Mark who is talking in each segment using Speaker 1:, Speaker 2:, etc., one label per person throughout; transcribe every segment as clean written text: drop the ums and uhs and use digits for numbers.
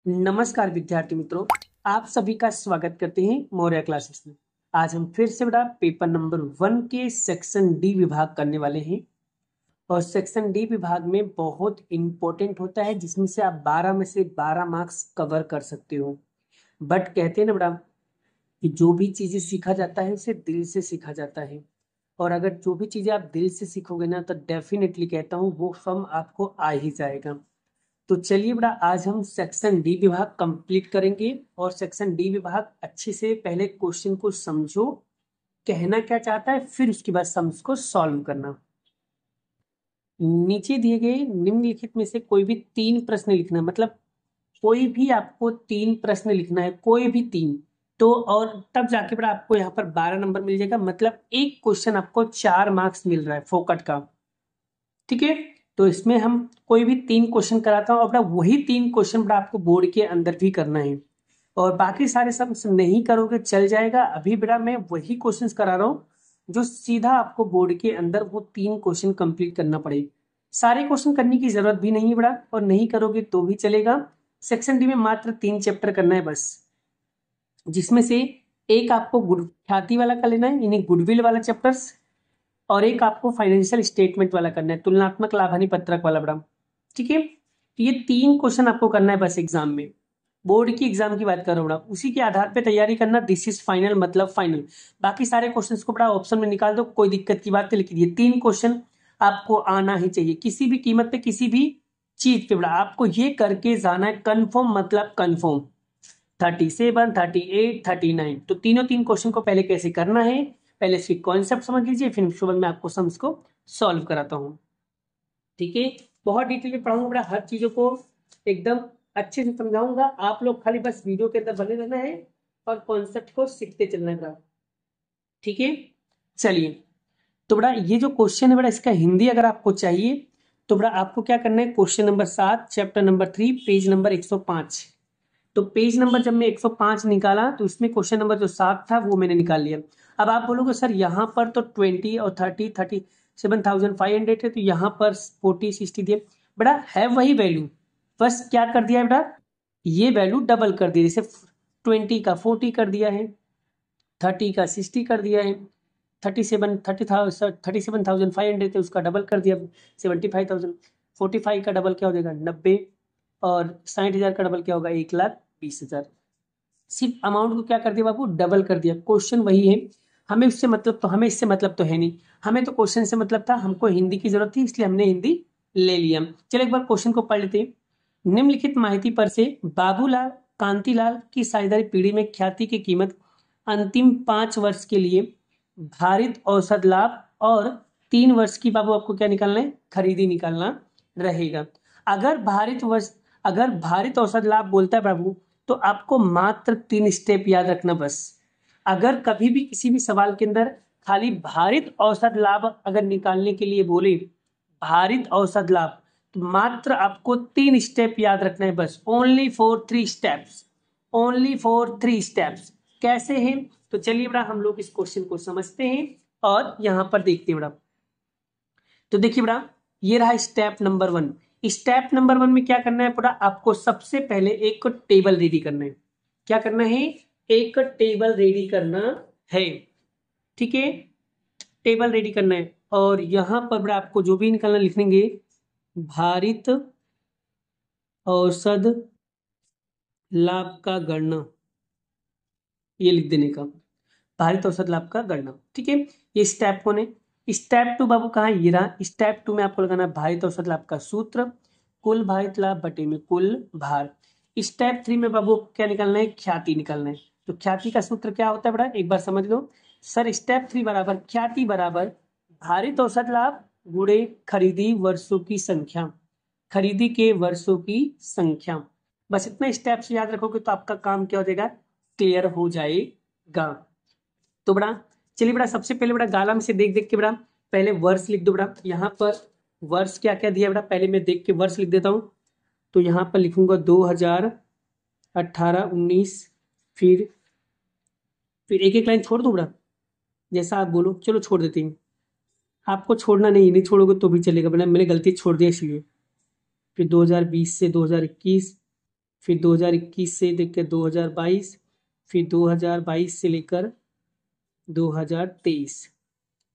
Speaker 1: नमस्कार विद्यार्थी मित्रों, आप सभी का स्वागत करते हैं मौर्य क्लासेस में। आज हम फिर से बड़ा पेपर नंबर 1 के सेक्शन डी विभाग करने वाले हैं। और सेक्शन डी विभाग में बहुत इंपॉर्टेंट होता है, जिसमें से आप 12 में से 12 मार्क्स कवर कर सकते हो। बट कहते हैं ना बड़ा कि जो भी चीजें सीखा जाता है उसे दिल से सीखा जाता है। और अगर जो भी चीजें आप दिल से सीखोगे ना, तो डेफिनेटली कहता हूँ वो फम आपको आ ही जाएगा। तो चलिए बड़ा, आज हम सेक्शन डी विभाग कंप्लीट करेंगे। और सेक्शन डी विभाग अच्छे से पहले क्वेश्चन को समझो, कहना क्या चाहता है, फिर उसके बाद सम्स को सॉल्व करना। नीचे दिए गए निम्नलिखित में से कोई भी 3 प्रश्न लिखना है। मतलब कोई भी आपको 3 प्रश्न लिखना है, कोई भी 3। तो और तब जाके बड़ा आपको यहाँ पर 12 नंबर मिल जाएगा। मतलब एक क्वेश्चन आपको 4 मार्क्स मिल रहा है फोकट का। ठीक है, तो इसमें हम कोई भी 3 क्वेश्चन कराता हूँ, अपना वही 3 क्वेश्चन बड़ा आपको बोर्ड के अंदर भी करना है। और बाकी सारे सब नहीं करोगे चल जाएगा। अभी बड़ा मैं वही क्वेश्चंस करा रहा हूँ जो सीधा आपको बोर्ड के अंदर वो 3 क्वेश्चन कंप्लीट करना पड़े। सारे क्वेश्चन करने की जरूरत भी नहीं है बड़ा, और नहीं करोगे तो भी चलेगा। सेक्शन डी में मात्र 3 चैप्टर करना है बस, जिसमें से एक आपको गुड ख्याति वाला कर लेना है, यानी गुडविल वाला चैप्टर्स। और एक आपको फाइनेंशियल स्टेटमेंट वाला करना है, तुलनात्मक लाभ हानि पत्रक वाला बड़ा। ठीक है, तो ये 3 क्वेश्चन आपको करना है बस एग्जाम में। बोर्ड की एग्जाम की बात कर रहा हूँ बड़ा, उसी के आधार पे तैयारी करना। दिस इज फाइनल मतलब फाइनल। बाकी सारे क्वेश्चंस को बड़ा ऑप्शन में निकाल दो, कोई दिक्कत की बात नहीं। लिख दिए 3 क्वेश्चन आपको आना ही चाहिए, किसी भी कीमत पे, किसी भी चीज पे बड़ा आपको ये करके जाना है। कंफर्म मतलब कंफर्म। 37, 38, 39, तो तीनों 3 क्वेश्चन को पहले कैसे करना है, पहले इसकी कॉन्सेप्ट समझ लीजिए, फिर उसके बाद मैं आपको सम्स को सॉल्व कराता हूँ। ठीक है, बहुत डिटेल में पढ़ाऊंगा बड़ा, हर चीजों को एकदम अच्छे से समझाऊंगा। आप लोग खाली बस वीडियो के अंदर बने रहना है और कॉन्सेप्ट को सीखते चलना है बड़ा। ठीक है, चलिए। तो बड़ा ये जो क्वेश्चन है बड़ा, इसका हिंदी अगर आपको चाहिए तो बड़ा आपको क्या करना है, question number 7 chapter number 3 page number 105। तो पेज नंबर जब मैं 105 निकाला तो इसमें क्वेश्चन नंबर जो 7 था वो मैंने निकाल लिया। अब आप बोलोगे सर यहाँ पर तो 20 और 37,500 है, तो यहाँ पर 40 60 दिए। बड़ा है वही वैल्यू, बस क्या कर दिया है बड़ा, ये वैल्यू डबल कर दिया। जैसे 20 का 40 कर दिया है, 30 का 60 कर दिया है, 37,500 थे उसका डबल कर दिया 75,000। 45 का डबल क्या हो जाएगा 90, और 60,000 का डबल क्या होगा 1,20,000। सिर्फ अमाउंट को क्या कर दिया बाबू, डबल कर दिया। क्वेश्चन वही है, हमें इससे मतलब तो है नहीं। हमें तो क्वेश्चन से मतलब था, हमको हिंदी की जरूरत थी, इसलिए हमने हिंदी ले लिया। चलो एक बार क्वेश्चन को पढ़ लेते हैं। निम्नलिखित माहिती पर से बाबूलाल कांतिलाल की साझेदारी पीढ़ी में ख्याति की कीमत अंतिम 5 वर्ष के लिए भारित औसत लाभ और 3 वर्ष की बाबू आपको क्या निकालना है, खरीदी निकालना रहेगा। अगर भारित औसत लाभ बोलता है बाबू, तो आपको मात्र 3 स्टेप याद रखना बस। अगर कभी भी किसी भी सवाल के अंदर खाली भारित औसत लाभ अगर निकालने के लिए बोले, भारित औसत लाभ, तो मात्र आपको 3 स्टेप याद रखना है बस। Only for 3 steps, only for 3 steps. कैसे हैं, तो चलिए बड़ा हम लोग इस क्वेश्चन को समझते हैं और यहां पर देखते हैं बड़ा। तो देखिए बड़ा, ये रहा स्टेप नंबर 1। स्टेप नंबर 1 में क्या करना है बड़ा, आपको सबसे पहले एक टेबल रेडी करना है। क्या करना है, एक टेबल रेडी करना है। ठीक है, टेबल रेडी करना है। और यहां पर बड़ा आपको जो भी निकालना लिख लेंगे, भारित औसत लाभ का गणना, ये लिख देने का, भारित औसत लाभ का गणना। ठीक है, ये स्टेप 1 है। स्टेप 2 बाबू कहाँ है, ये रहा। स्टेप 2 में आपको लगाना है भारित औसत लाभ का सूत्र, कुल भारित लाभ बटे में कुल भार। स्टेप 3 में बाबू क्या निकालना है, ख्याति निकालना है। तो ख्याति का सूत्र क्या होता है बड़ा, एक बार समझ लो सर। स्टेप 3 बराबर ख्याति बराबर भारित औसत लाभ गुणे खरीदी वर्षों की संख्या, खरीदी के वर्षों की संख्या। बस इतना स्टेप से याद रखोगे तो आपका काम क्या हो जाएगा, क्लियर हो जाएगा। तो बड़ा चलिए बड़ा, सबसे पहले बड़ा गाला में से देख देख के बड़ा पहले वर्ष लिख दो बड़ा। यहाँ पर वर्ष क्या क्या दिया बड़ा, पहले मैं देख के वर्ष लिख देता हूँ। तो यहाँ पर लिखूंगा 2018 19, फिर एक एक लाइन छोड़ दो बड़ा, जैसा आप बोलो। चलो छोड़ देते हैं, आपको छोड़ना नहीं छोड़ोगे तो भी चलेगा, बड़ा मैंने गलती छोड़ दिया इसलिए। फिर 2020 से 2021, फिर 2021 से लेकर 2022, फिर 2022 से लेकर 2023।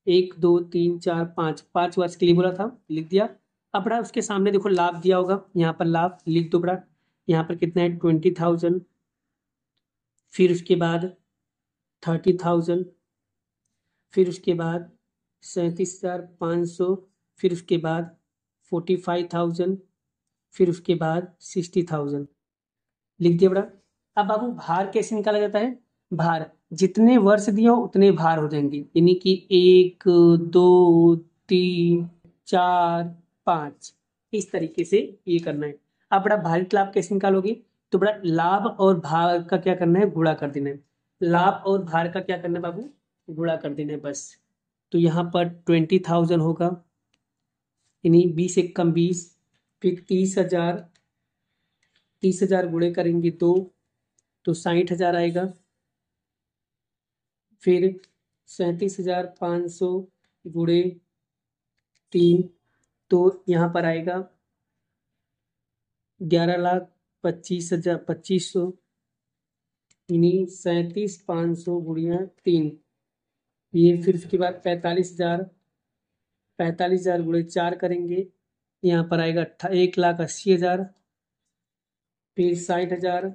Speaker 1: 1 2 3 4 5, 5 वर्ष के लिए बोला था, लिख दिया। अब बड़ा उसके सामने देखो लाभ दिया होगा, यहाँ पर लाभ लिख दो बड़ा। यहाँ पर कितना है 20,000, फिर उसके बाद 30,000, फिर उसके बाद 37,500, फिर उसके बाद 45,000, फिर उसके बाद 60,000, लिख दिया बड़ा। अब बाबू भार कैसे निकाला जाता है? भार जितने वर्ष दिए हो उतने भार हो जाएंगे, यानी कि 1 2 3 4 5, इस तरीके से ये करना है। अब बड़ा भारित लाभ कैसे निकालोगे? तो बड़ा लाभ और भार का क्या करना है, गुणा कर देना है। लाभ और भार का क्या करना है बाबू, गुणा कर देना है बस। तो यहाँ पर 20,000 होगा, यानी 20 एक कम 20, फिर 30,000, 30,000 गुणे करेंगे तो 60,000 आएगा। फिर 37,500 गुणे 3, तो यहाँ पर आएगा 11,25,000, 2500, यानी 37,500 गुणिया 3, ये फिर उसके बाद 45,000, 45,000 गुणे 4 करेंगे, यहाँ पर आएगा 1,80,000, फिर 60,000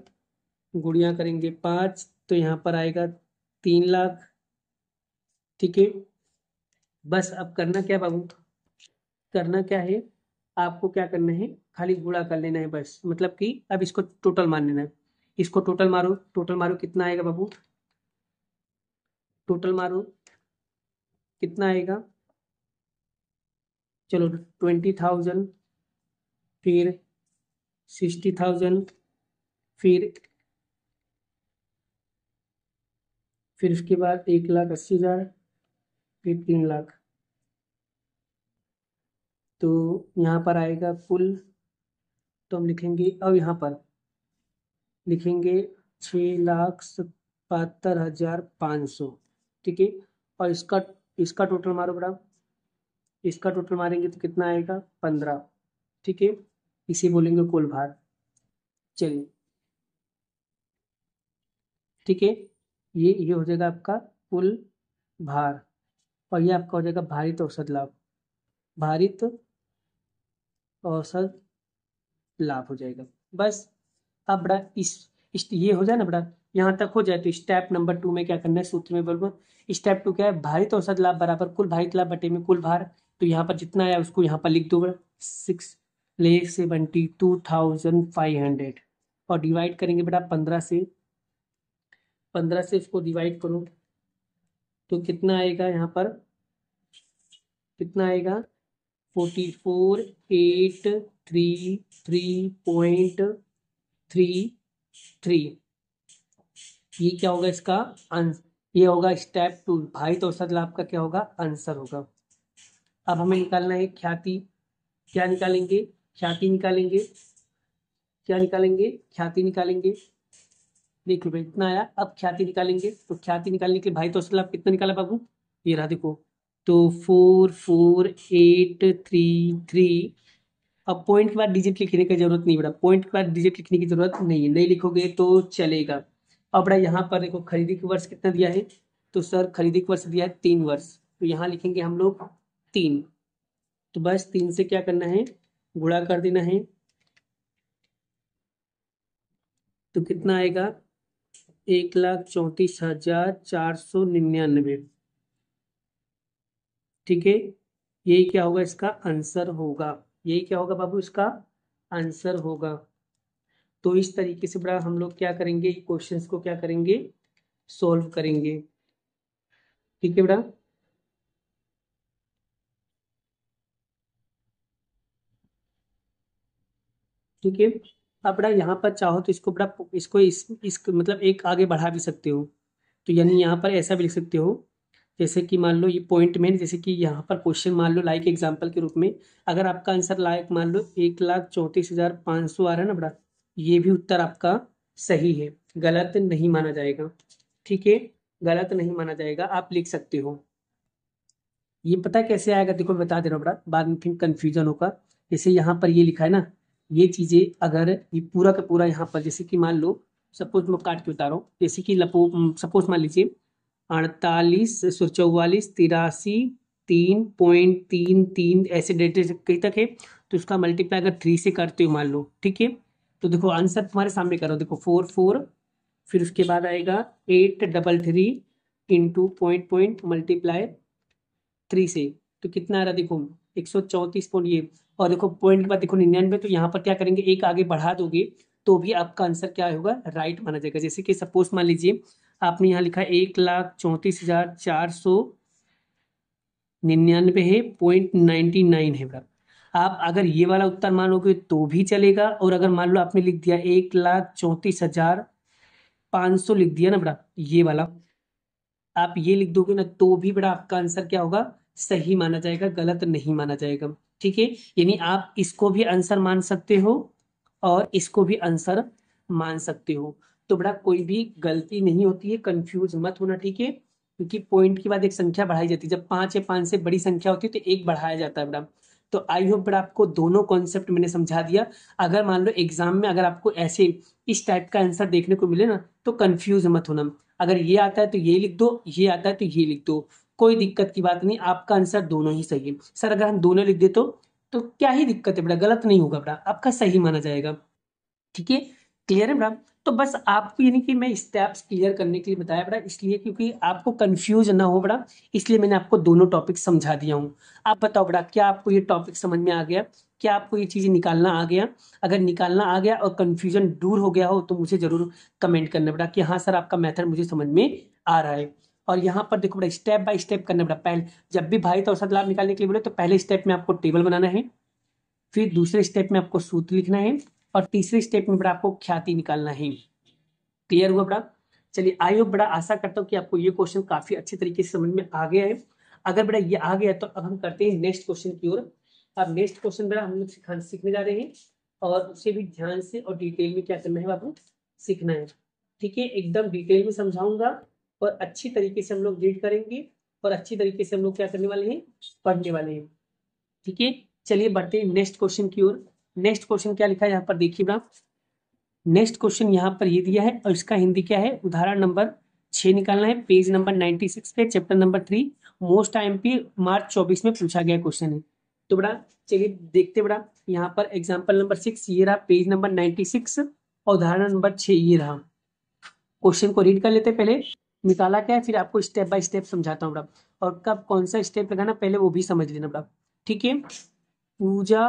Speaker 1: गुणिया करेंगे 5, तो यहाँ पर आएगा 3,00,000। ठीक है, बस अब करना क्या बाबू, करना क्या है, आपको क्या करना है, खाली गुणा कर लेना है बस। मतलब कि अब इसको टोटल मान लेना है। इसको टोटल मारो, टोटल मारो, कितना आएगा बाबू, टोटल मारो कितना आएगा। चलो 20,000, फिर 60,000, फिर उसके बाद 1,80,000, फिर 3,00,000, तो यहाँ पर आएगा कुल। तो हम लिखेंगे, अब यहाँ पर लिखेंगे 6,77,500। ठीक है, और इसका इसका टोटल मारो बड़ा, इसका टोटल मारेंगे तो कितना आएगा 15। ठीक है, इसे बोलेंगे कुल भार। चलिए, ठीक है, ये हो जाएगा आपका कुल भार, और ये आपका हो जाएगा भारित औसत लाभ। भारित औसत लाभ हो जाएगा बस। अब बड़ा इस ये हो जाए ना बड़ा, यहाँ तक हो जाए तो स्टेप नंबर 2 में क्या करना है, सूत्र में बोलो। स्टेप 2 क्या है, भारित औसत लाभ बराबर कुल भारित लाभ बटे में कुल भार। तो यहाँ पर जितना आया उसको यहाँ पर लिख दो बड़ा, 6,72,500, और डिवाइड करेंगे बेटा 15 से। 15 से इसको डिवाइड करो तो कितना आएगा, यहाँ पर कितना आएगा, 44,833.33। ये क्या होगा इसका आंसर, ये होगा स्टेप 2, भारित औसत लाभ का क्या होगा, आंसर होगा। अब हमें निकालना है ख्याति। क्या निकालेंगे, ख्याति निकालेंगे। क्या निकालेंगे, ख्याति निकालेंगे। देख लो भाई इतना आया, अब ख्याति निकालेंगे। तो ख्याति निकालने के लिए भारित औसत लाभ कितना निकाला बाबू, ये रहा देखो, तो 44,833। अब पॉइंट के बाद डिजिट लिखने की जरूरत नहीं बेटा, पॉइंट के बाद डिजिट लिखने की जरूरत नहीं है, नहीं लिखोगे तो चलेगा। अब बेटा यहाँ पर देखो खरीदी के वर्ष कितना दिया है, तो सर खरीदी के वर्ष दिया है 3 वर्ष, तो यहाँ लिखेंगे हम लोग 3। तो बस 3 से क्या करना है, गुणा कर देना है, तो कितना आएगा 1,34,499। ठीक है, यही क्या होगा, इसका आंसर होगा। यही क्या होगा बाबू, इसका आंसर होगा। तो इस तरीके से बड़ा हम लोग क्या करेंगे, क्वेश्चंस को क्या करेंगे, सॉल्व करेंगे। ठीक है बेटा, ठीक है। अब बड़ा यहाँ पर चाहो तो इसको बड़ा इसको इस मतलब एक आगे बढ़ा भी सकते हो। तो यानी यहाँ पर ऐसा भी लिख सकते हो, जैसे कि मान लो ये पॉइंट में, जैसे कि यहाँ पर क्वेश्चन मान लो लाइक एग्जांपल के रूप में, अगर आपका आंसर लाइक मान लो 1,34,500 आ रहा है ना बड़ा, ये भी उत्तर आपका सही है, गलत नहीं माना जाएगा। ठीक है, गलत नहीं माना जाएगा, आप लिख सकते हो। ये पता है कैसे आएगा, देखो बता दे रहा हूँ बड़ा, बाद में फिर कंफ्यूजन होगा। जैसे यहाँ पर ये लिखा है ना, ये चीजें अगर ये पूरा का पूरा यहाँ पर, जैसे कि मान लो सपोज मैं काट के उतारा हूँ, जैसे कि सपोज मान लीजिए 48 44 83 3.33 ऐसे डेटे कहीं तक है, तो उसका मल्टीप्लाई अगर 3 से करते हो मान लो, ठीक है, तो देखो आंसर तुम्हारे सामने करो, देखो 4 4, फिर उसके बाद आएगा 833 इंटू पॉइंट पॉइंट मल्टीप्लाई 3 से, तो कितना आ रहा देखो 134 पॉइंट ये, और देखो पॉइंट के बाद देखो 99, तो यहाँ पर क्या करेंगे, एक आगे बढ़ा दोगे तो भी आपका आंसर क्या होगा, राइट माना जाएगा। जैसे कि सपोज मान लीजिए आपने यहाँ लिखा 1,34,499 है, .99 है बराबर। आप अगर ये वाला उत्तर मानोगे तो भी चलेगा, और अगर मान लो आपने लिख दिया 1,34,500 लिख दिया ना बड़ा, ये वाला आप ये लिख दोगे ना, तो भी बड़ा आपका आंसर क्या होगा, सही माना जाएगा, गलत नहीं माना जाएगा। ठीक है, यानी आप इसको भी आंसर मान सकते हो और इसको भी आंसर मान सकते हो, तो बड़ा कोई भी गलती नहीं होती है, कंफ्यूज मत होना, ठीक है, क्योंकि पॉइंट के बाद एक संख्या बढ़ाई जाती है, जब 5 या 5 से बड़ी संख्या होती है तो एक बढ़ाया जाता है बड़ा। तो आई होप बड़ा आपको दोनों कॉन्सेप्ट मैंने समझा दिया। अगर मान लो एग्जाम में अगर आपको ऐसे इस टाइप का आंसर देखने को मिले ना, तो कंफ्यूज मत होना, अगर ये आता है तो ये लिख दो, ये आता है तो ये लिख दो, कोई दिक्कत की बात नहीं, आपका आंसर दोनों ही सही है। सर अगर हम दोनों लिख दे तो क्या ही दिक्कत है बेटा, गलत नहीं होगा बेटा, आपका सही माना जाएगा। ठीक है, क्लियर है बेटा। तो बस आपको यानी कि मैं स्टेप्स क्लियर करने के लिए बताया बेटा, इसलिए क्योंकि आपको कंफ्यूज ना हो बेटा, इसलिए मैंने आपको दोनों टॉपिक समझा दिया हूँ। आप बताओ बेटा, क्या आपको ये टॉपिक समझ में आ गया, क्या आपको ये चीजें निकालना आ गया? अगर निकालना आ गया और कंफ्यूजन दूर हो गया हो तो मुझे जरूर कमेंट करना बेटा कि हाँ सर आपका मेथड मुझे समझ में आ रहा है। और यहाँ पर देखो बेटा, स्टेप बाय स्टेप करना बेटा। पहले जब भी भारित औसत लाभ निकालने के लिए बोले तो पहले स्टेप में आपको टेबल बनाना है, फिर दूसरे स्टेप में आपको सूत्र लिखना है, और तीसरे स्टेप में बेटा आपको ख्याति निकालना है। क्लियर हुआ बेटा? चलिए आई होप बड़ा आशा करता हूँ कि आपको ये क्वेश्चन काफी अच्छे तरीके से समझ में आ गया है। अगर बेटा ये आ गया तो अब हम करते हैं नेक्स्ट क्वेश्चन की ओर। अब नेक्स्ट क्वेश्चन बेटा हम लोग सीखने जा रहे हैं, और उसे भी ध्यान से और डिटेल में क्या करना है बाबू, सीखना है। ठीक है, एकदम डिटेल में समझाऊंगा, और अच्छी तरीके से हम लोग रीड करेंगे, और अच्छी तरीके से हम लोग क्या करने वाले हैं, पढ़ने वाले हैं। ठीक है, चलिए बढ़ते हैं नेक्स्ट क्वेश्चन की ओर। नेक्स्ट क्वेश्चन क्या लिखा है यहाँ पर देखिए बेटा। नेक्स्ट क्वेश्चन यहाँ पर ये दिया है, और इसका हिंदी क्या है, उदाहरण नंबर 6 निकालना है, पेज नंबर 96 पे, चैप्टर नंबर 3, मोस्ट आईएमपी मार्च 24 में पूछा गया क्वेश्चन है। तो बड़ा चलिए देखते बड़ा, यहाँ पर एग्जाम्पल नंबर 6 ये रहा, पेज नंबर 96, और उदाहरण नंबर 6 ये रहा। क्वेश्चन को रीड कर लेते पहले, निकाला क्या है, फिर आपको स्टेप बाय स्टेप समझाता हूँ बड़ा, और कब कौन सा स्टेप लगाना पहले वो भी समझ लेना बड़ा। ठीक है, पूजा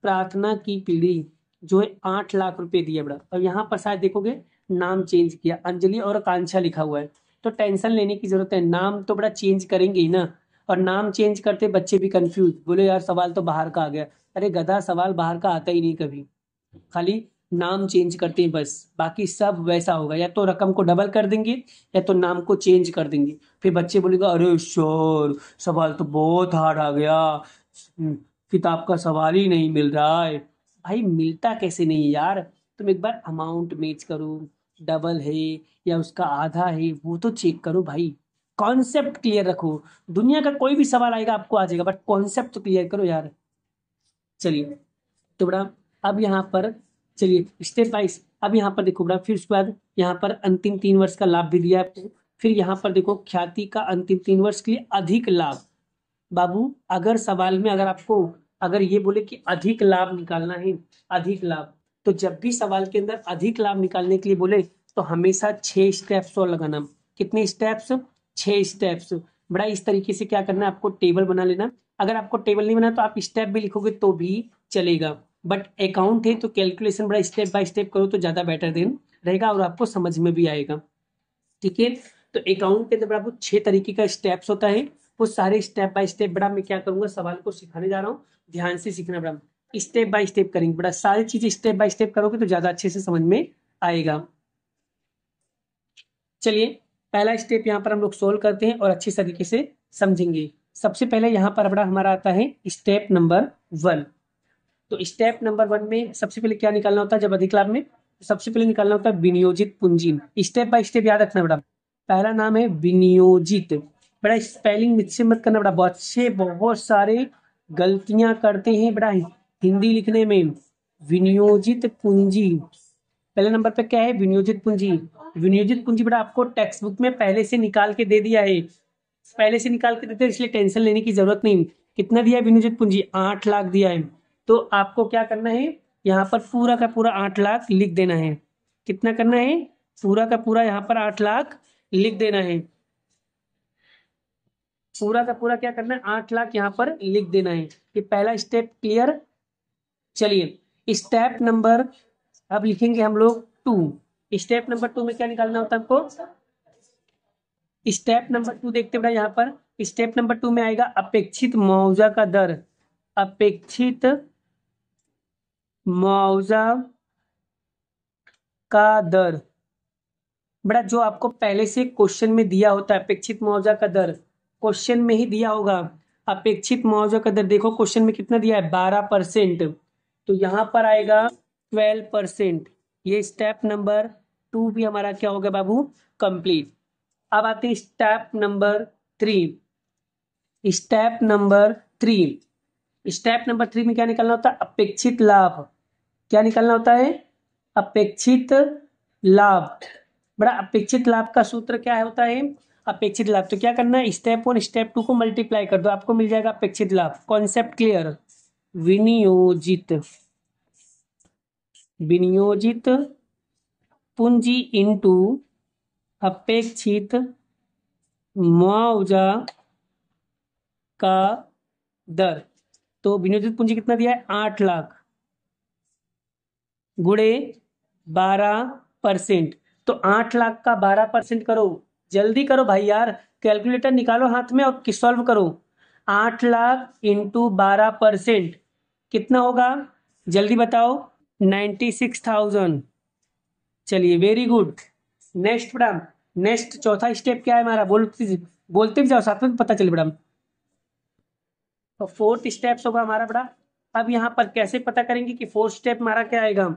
Speaker 1: प्रार्थना की पीढ़ी जो है 8 लाख रुपए दिया बड़ा, और यहाँ पर शायद देखोगे नाम चेंज किया, अंजलि और आकांक्षा लिखा हुआ है, तो टेंशन लेने की जरूरत है, नाम तो बड़ा चेंज करेंगे ही ना। और नाम चेंज करते बच्चे भी कंफ्यूज, बोले यार सवाल तो बाहर का आ गया। अरे गधा, सवाल बाहर का आता ही नहीं कभी, खाली नाम चेंज करते हैं बस, बाकी सब वैसा होगा, या तो रकम को डबल कर देंगे या तो नाम को चेंज कर देंगे। फिर बच्चे बोलेगा अरे सर सवाल तो बहुत हार्ड आ गया, किताब का सवाल ही नहीं मिल रहा है। भाई मिलता कैसे नहीं यार, तुम एक बार अमाउंट मैच करो, डबल है या उसका आधा है वो तो चेक करो भाई, कॉन्सेप्ट क्लियर रखो। दुनिया का कोई भी सवाल आएगा आपको आ जाएगा, बट कॉन्सेप्ट तो क्लियर करो यार। चलिए, तो बड़ा अब यहाँ पर चलिए स्टेप बाइज, अब यहाँ पर देखो बड़ा, फिर उसके बाद यहाँ पर अंतिम 3 वर्ष का लाभ भी दिया है आपको। फिर यहाँ पर देखो ख्याति का अंतिम 3 वर्ष के लिए अधिक लाभ। बाबू अगर सवाल में अगर आपको अगर ये बोले कि अधिक लाभ निकालना है, अधिक लाभ, तो जब भी सवाल के अंदर अधिक लाभ निकालने के लिए बोले तो हमेशा 6 स्टेप्स और लगाना। कितने स्टेप्स? 6 स्टेप्स। बड़ा इस तरीके से क्या करना है, आपको टेबल बना लेना। अगर आपको टेबल नहीं बना तो आप स्टेप भी लिखोगे तो भी चलेगा, बट अकाउंट है तो कैलकुलेशन बड़ा स्टेप बाय स्टेप करो तो ज्यादा बेटर देन रहेगा, और आपको समझ में भी आएगा। ठीक है, तो अकाउंट के अंदर बड़ा 6 तरीके का स्टेप्स होता है, वो सारे स्टेप बाय स्टेप बड़ा मैं क्या करूंगा, सवाल को सिखाने जा रहा हूँ, ध्यान से सीखना बड़ा, स्टेप बाय स्टेप करेंगे बड़ा, सारी चीजें स्टेप बाय स्टेप करोगे तो ज्यादा अच्छे से समझ में आएगा। चलिए पहला स्टेप यहाँ पर हम लोग सोल्व करते हैं और अच्छी तरीके से समझेंगे। सबसे पहले यहाँ पर बड़ा हमारा आता है स्टेप नंबर 1। तो स्टेप नंबर 1 में सबसे पहले क्या निकालना होता है, जब अधिक लाभ में सबसे पहले निकालना होता है विनियोजित पूंजी। स्टेप बाय स्टेप याद रखना बेटा। पहला नाम है विनियोजित, बड़ा स्पेलिंग मिससे मत करना बड़ा, बच्चे बहुत सारे गलतियां करते हैं बड़ा हिंदी लिखने में। विनियोजित पूंजी, पहले नंबर पे क्या है? विनियोजित पूंजी। विनियोजित पूंजी बेटा आपको टेक्स्ट बुक में पहले से निकाल के दे दिया है, पहले से निकाल के देते हैं, इसलिए टेंशन लेने की जरूरत नहीं। कितना दिया है विनियोजित पूंजी? 8 लाख दिया है। तो आपको क्या करना है, यहाँ पर पूरा का पूरा 8 लाख लिख देना है। कितना करना है? पूरा का पूरा यहाँ पर 8 लाख लिख देना है। पूरा का पूरा क्या करना है? 8 लाख यहाँ पर लिख देना है। ये पहला स्टेप क्लियर। चलिए स्टेप नंबर अब लिखेंगे हम लोग 2। स्टेप नंबर 2 में क्या निकालना होता है हमको? स्टेप नंबर 2 देखते बेटा यहाँ पर। स्टेप नंबर 2 में आएगा अपेक्षित मुआवजा का दर। अपेक्षित मुआवजा का दर बेटा जो आपको पहले से क्वेश्चन में दिया होता है, अपेक्षित मुआवजा का दर क्वेश्चन में ही दिया होगा। अपेक्षित मुआवजा का दर देखो क्वेश्चन में कितना दिया है? 12%। तो यहाँ पर आएगा 12%। ये स्टेप नंबर 2 भी हमारा क्या हो गया बाबू? कंप्लीट। अब आते हैं step number 3। Step number 3। Step number 3 में क्या निकालना होता है? अपेक्षित लाभ। क्या निकालना होता है? अपेक्षित लाभ। बड़ा अपेक्षित लाभ का सूत्र क्या होता है? अपेक्षित लाभ। तो क्या करना है? स्टेप 1 स्टेप 2 को मल्टीप्लाई कर दो, आपको मिल जाएगा अपेक्षित लाभ। Concept clear? विनियोजित विनियोजित पूंजी इनटू अपेक्षित मुआवजा का दर। तो विनियोजित पूंजी कितना दिया है? 8 लाख गुणे 12%। तो 8 लाख का 12% करो, जल्दी करो भाई यार, कैलकुलेटर निकालो हाथ में और सॉल्व करो। 8 लाख इंटू 12% कितना होगा? जल्दी बताओ। 96,000। चलिए very good. Next madam, next चौथा स्टेप क्या है हमारा? बोलते भी जाओ साथ में, पता चले मैडम। तो फोर्थ स्टेप होगा हमारा बेटा। अब यहाँ पर कैसे पता करेंगे कि फोर्थ स्टेप हमारा क्या आएगा?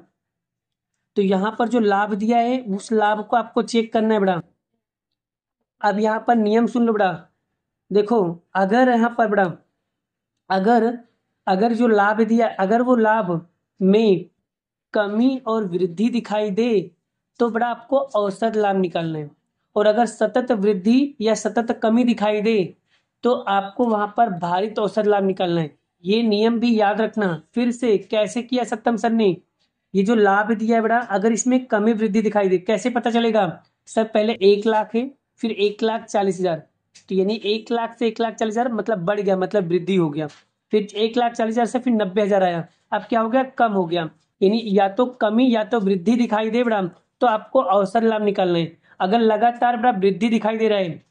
Speaker 1: तो यहाँ पर जो लाभ दिया है उस लाभ को आपको चेक करना है बेटा। अब यहाँ पर नियम सुन लो बेटा। देखो अगर यहाँ पर बेटा, अगर अगर जो लाभ दिया, अगर वो लाभ में कमी और वृद्धि दिखाई दे तो बड़ा आपको औसत लाभ निकालना है। और अगर सतत वृद्धि या सतत कमी दिखाई दे तो आपको वहां पर भारित औसत लाभ निकालना है। ये नियम भी याद रखना। फिर से कैसे किया सत्यम सर ने? ये जो लाभ दिया है बड़ा, अगर इसमें कमी वृद्धि दिखाई दे कैसे पता चलेगा? सर पहले 1 लाख है, फिर 1,40,000, तो यानी 1 लाख से 1,40,000 मतलब बढ़ गया, मतलब वृद्धि हो गया। फिर 1,40,000 से फिर 90,000 आया, अब क्या हो गया? कम हो गया। यानी या तो कमी या तो वृद्धि दिखाई दे बड़ा, तो आपको औसत लाभ निकालना है। अगर लगातार बड़ा वृद्धि दिखाई दे रहा है